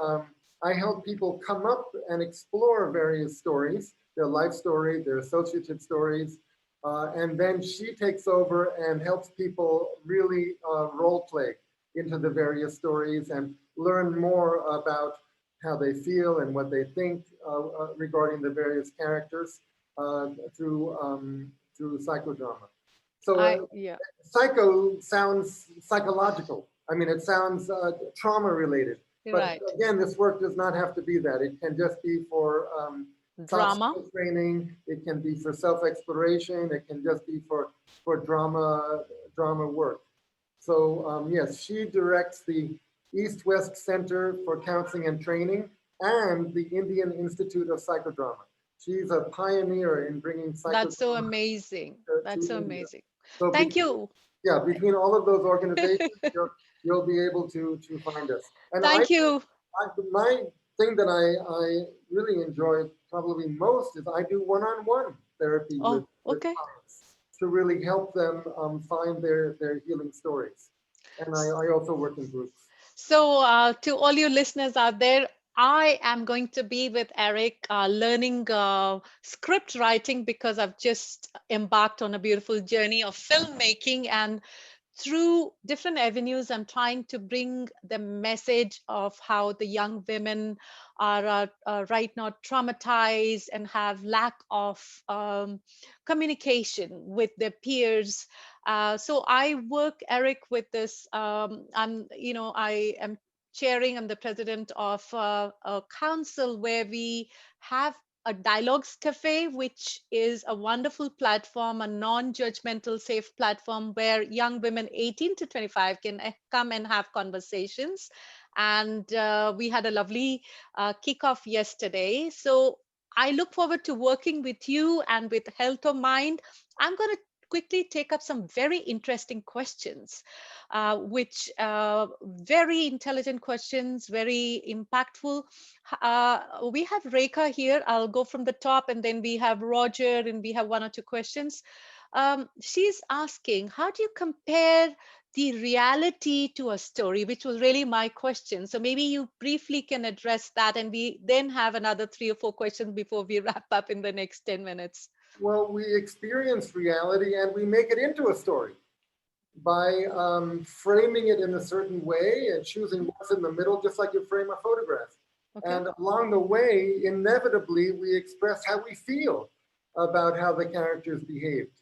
[SPEAKER 2] I help people come up and explore various stories, their life story, their associative stories, and then she takes over and helps people really role play into the various stories and learn more about how they feel and what they think regarding the various characters through psychodrama. So
[SPEAKER 1] Yeah.
[SPEAKER 2] psycho sounds psychological. I mean, it sounds trauma related. But
[SPEAKER 1] Right.
[SPEAKER 2] again, this work does not have to be that. It can just be for soft
[SPEAKER 1] Drama.
[SPEAKER 2] skill training. It can be for self-exploration. It can just be for drama work. So yes, she directs the East-West Center for Counseling and Training and the Indian Institute of Psychodrama. She's a pioneer in bringing
[SPEAKER 1] That's so
[SPEAKER 2] psychodrama
[SPEAKER 1] amazing.
[SPEAKER 2] to
[SPEAKER 1] That's so
[SPEAKER 2] India.
[SPEAKER 1] amazing.
[SPEAKER 2] So
[SPEAKER 1] Thank you.
[SPEAKER 2] yeah, between all of those organizations, you'll be able to find us. And
[SPEAKER 1] Thank you.
[SPEAKER 2] my thing that I really enjoy probably most is I do one-on-one therapy
[SPEAKER 1] Oh,
[SPEAKER 2] with
[SPEAKER 1] okay.
[SPEAKER 2] clients to really help them find their healing stories. And I also work in groups.
[SPEAKER 1] So, to all you listeners out there, I am going to be with Eric learning script writing because I've just embarked on a beautiful journey of filmmaking. And through different avenues, I'm trying to bring the message of how the young women are right now traumatized and have lack of communication with their peers. So I work, Eric, with this. I am chairing. I'm the president of a council where we have a dialogues cafe, which is a wonderful platform, a non-judgmental, safe platform where young women 18 to 25 can come and have conversations. And we had a lovely kickoff yesterday. So I look forward to working with you and with Health of Mind. I'm going to quickly take up some very interesting questions, which very intelligent questions, very impactful. We have Rekha here. I'll go from the top, and then we have Roger, and we have one or two questions. She's asking, how do you compare the reality to a story, which was really my question. So maybe you briefly can address that, and we then have another 3 or 4 questions before we wrap up in the next 10 minutes.
[SPEAKER 2] Well, we experience reality and we make it into a story by framing it in a certain way and choosing what's in the middle, just like you frame a photograph.
[SPEAKER 1] Okay.
[SPEAKER 2] And along the way, inevitably, we express how we feel about how the characters behaved.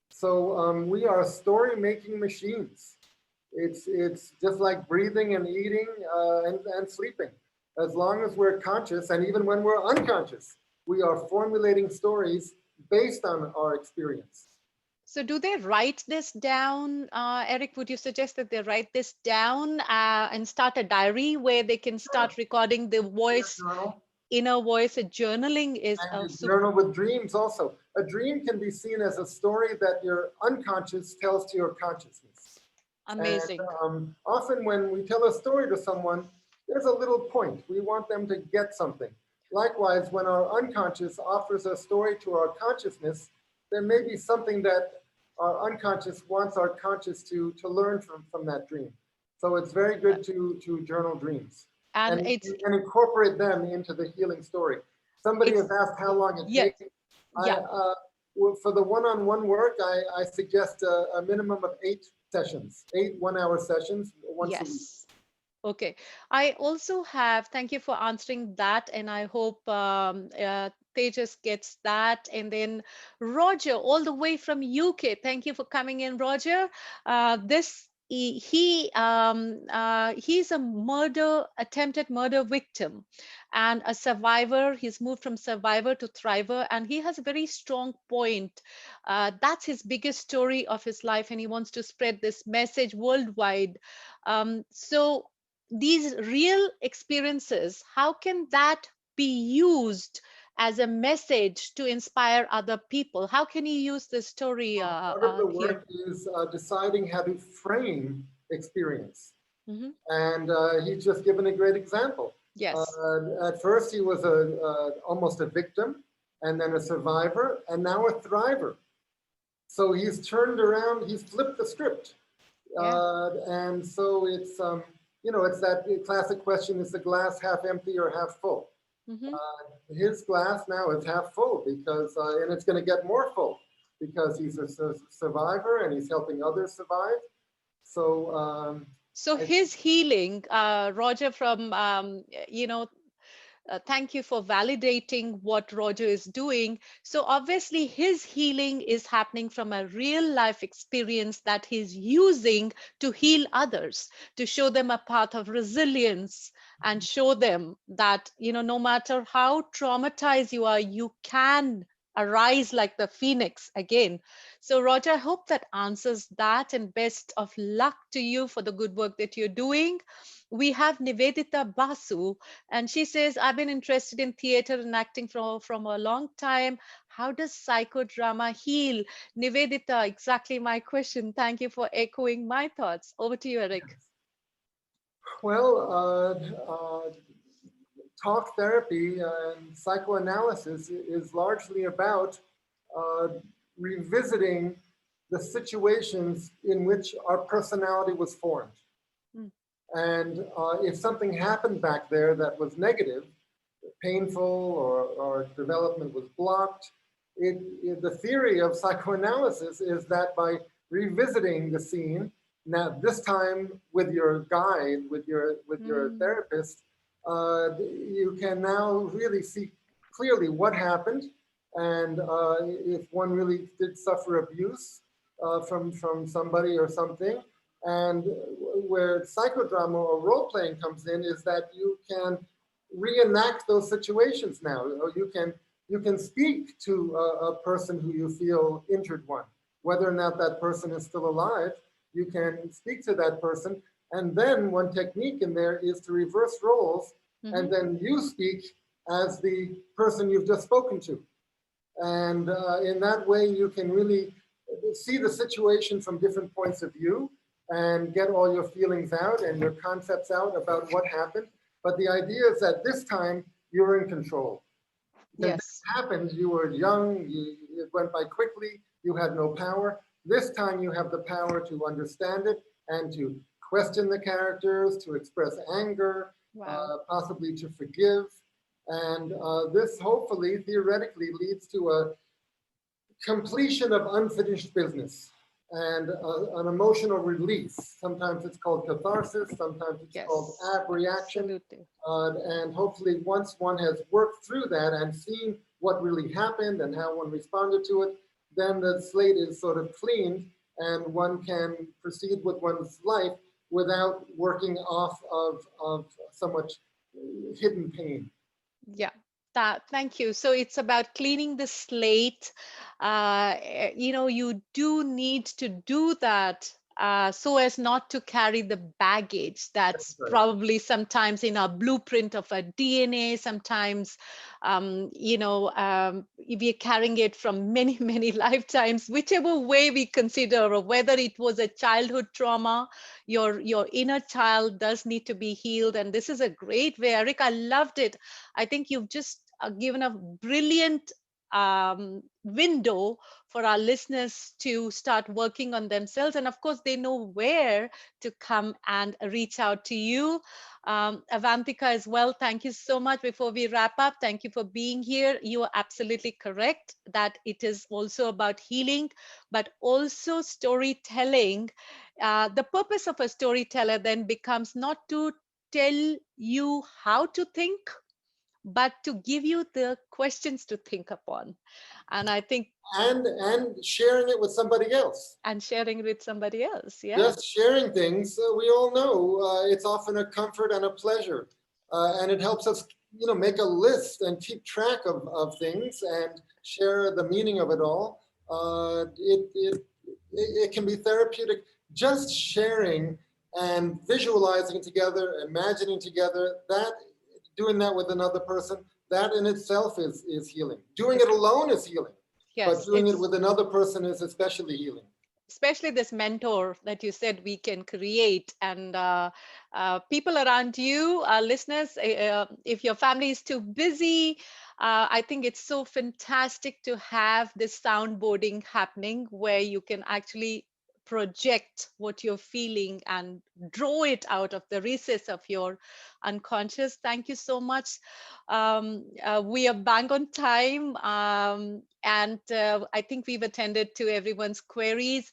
[SPEAKER 2] So we are story-making machines. It's just like breathing and eating and sleeping. As long as we're conscious, and even when we're unconscious, we are formulating stories based on our experience.
[SPEAKER 1] So do they write this down? Eric, would you suggest that they write this down and start a diary where they can start recording the voice,
[SPEAKER 2] Journal
[SPEAKER 1] inner voice? A journaling is
[SPEAKER 2] and a
[SPEAKER 1] also
[SPEAKER 2] journal with dreams also. A dream can be seen as a story that your unconscious tells to your consciousness. And
[SPEAKER 1] amazing.
[SPEAKER 2] often when we tell a story to someone, there's a little point. We want them to get something. Likewise, when our unconscious offers a story to our consciousness, there may be something that our unconscious wants our conscious to learn from that dream. So it's very good to journal dreams
[SPEAKER 1] And
[SPEAKER 2] and incorporate them into the healing story. Somebody has asked how long it
[SPEAKER 1] yes,
[SPEAKER 2] takes.
[SPEAKER 1] yeah.
[SPEAKER 2] Well, for the one-on-one work, I suggest a minimum of 8 sessions, 8 one-hour sessions once a week.
[SPEAKER 1] Yes. Okay. I also have, thank you for answering that. And I hope Tejas gets that. And then Roger, all the way from UK. Thank you for coming in, Roger. He's a attempted murder victim and a survivor. He's moved from survivor to thriver, and he has a very strong point. That's his biggest story of his life, and he wants to spread this message worldwide. So these real experiences, how can that be used as a message to inspire other people? How can you use this story
[SPEAKER 2] Part of the
[SPEAKER 1] here?
[SPEAKER 2] work is deciding how to frame experience.
[SPEAKER 1] Hmm.
[SPEAKER 2] And he's just given a great example.
[SPEAKER 1] Yes.
[SPEAKER 2] At first, he was almost a victim, and then a survivor, and now a thriver. So he's turned around, he's flipped the script.
[SPEAKER 1] Yeah.
[SPEAKER 2] And so it's, it's that classic question, is the glass half empty or half full?
[SPEAKER 1] Hmm.
[SPEAKER 2] His glass now is half full because, and it's going to get more full because he's a survivor and he's helping others survive. So,
[SPEAKER 1] So his healing, Roger, from thank you for validating what Roger is doing. So obviously his healing is happening from a real life experience that he's using to heal others, to show them a path of resilience and show them that, no matter how traumatized you are, you can arise like the phoenix again. So Roger, I hope that answers that, and best of luck to you for the good work that you're doing. We have Nivedita Basu, and she says, I've been interested in theater and acting from a long time. How does psychodrama heal? Nivedita, exactly my question. Thank you for echoing my thoughts. Over to you, Eric.
[SPEAKER 2] well, talk therapy and psychoanalysis is largely about uh, revisiting the situations in which our personality was formed.
[SPEAKER 1] Mm.
[SPEAKER 2] And if something happened back there that was negative, painful, or development was blocked, the theory of psychoanalysis is that by revisiting the scene, now this time with your guide, with your
[SPEAKER 1] Mm.
[SPEAKER 2] therapist, you can now really see clearly what happened, and if one really did suffer abuse from somebody or something. And where psychodrama or role playing comes in is that you can reenact those situations now. Or you can speak to a person who you feel injured one, whether or not that person is still alive. You can speak to that person, and then one technique in there is to reverse roles, and
[SPEAKER 1] Mhm.
[SPEAKER 2] then you speak as the person you've just spoken to. And in that way, you can really see the situation from different points of view and get all your feelings out and your concepts out about what happened. But the idea is that this time you're in control. Because this
[SPEAKER 1] Yes.
[SPEAKER 2] happened, you were young, it went by quickly, you had no power. This time you have the power to understand it and to question the characters, to express anger,
[SPEAKER 1] Wow.
[SPEAKER 2] possibly to forgive. And this hopefully, theoretically, leads to a completion of unfinished business and an emotional release. Sometimes it's called catharsis, sometimes it's called
[SPEAKER 1] Yes.
[SPEAKER 2] reaction.
[SPEAKER 1] Absolutely.
[SPEAKER 2] And hopefully once one has worked through that and seen what really happened and how one responded to it, then the slate is sort of cleaned and one can proceed with one's life without working off of so much hidden pain.
[SPEAKER 1] Yeah. Thank you. So it's about cleaning the slate. You do need to do that so as not to carry the baggage that's
[SPEAKER 2] right.
[SPEAKER 1] probably sometimes in our blueprint of our DNA. Sometimes, we are carrying it from many, many lifetimes, whichever way we consider, or whether it was a childhood trauma, your inner child does need to be healed. And this is a great way, Eric. I loved it. I think you've just given a brilliant window for our listeners to start working on themselves. And of course, they know where to come and reach out to you. Avantika as well, thank you so much. Before we wrap up, thank you for being here. You are absolutely correct that it is also about healing, but also storytelling. The purpose of a storyteller then becomes not to tell you how to think, but to give you the questions to think upon. And I think,
[SPEAKER 2] And sharing it with somebody else.
[SPEAKER 1] and sharing with somebody else. Yeah.
[SPEAKER 2] Just sharing things, we all know it's often a comfort and a pleasure. And it helps us, make a list and keep track of things and share the meaning of it all. It can be therapeutic. Just sharing and visualizing together, imagining together, doing that with another person, that in itself is healing. Doing it alone is healing, but
[SPEAKER 1] Yes,
[SPEAKER 2] doing it with another person is especially healing.
[SPEAKER 1] especially this mentor that you said we can create, and people around you, listeners, if your family is too busy, I think it's so fantastic to have this soundboarding happening where you can actually project what you're feeling and draw it out of the recess of your unconscious. Thank you so much. We are bang on time, and I think we've attended to everyone's queries.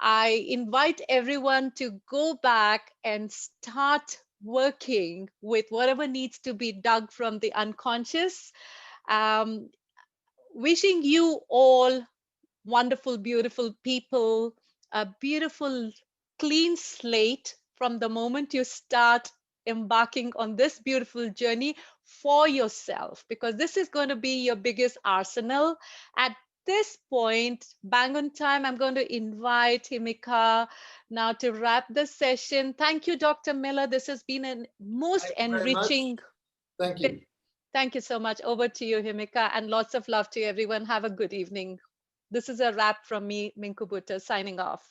[SPEAKER 1] I invite everyone to go back and start working with whatever needs to be dug from the unconscious. Um, Wishing you all wonderful, beautiful people, a beautiful, clean slate from the moment you start embarking on this beautiful journey for yourself, because this is going to be your biggest arsenal. At this point, bang on time, I'm going to invite Himika now to wrap the session. Thank you, Dr. Miller. This has been a most
[SPEAKER 2] Thank you very much.
[SPEAKER 1] enriching.
[SPEAKER 2] Thank you.
[SPEAKER 1] Thank you so much. Over to you, Himika, and lots of love to everyone. Have a good evening. This is a wrap from me, Minnku Buttar, signing off.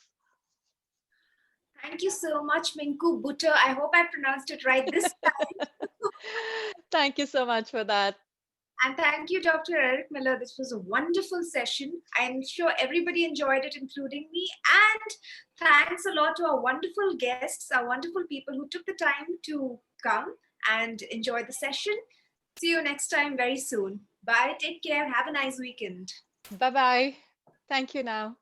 [SPEAKER 3] Thank you so much, Minnku Buttar. I hope I pronounced it right this time.
[SPEAKER 1] Thank you so much for that.
[SPEAKER 3] And thank you, Dr. Eric Miller. This was a wonderful session. I'm sure everybody enjoyed it, including me. And thanks a lot to our wonderful guests, our wonderful people who took the time to come and enjoy the session. See you next time very soon. Bye. Take care. Have a nice weekend.
[SPEAKER 1] Bye-bye. Thank you now.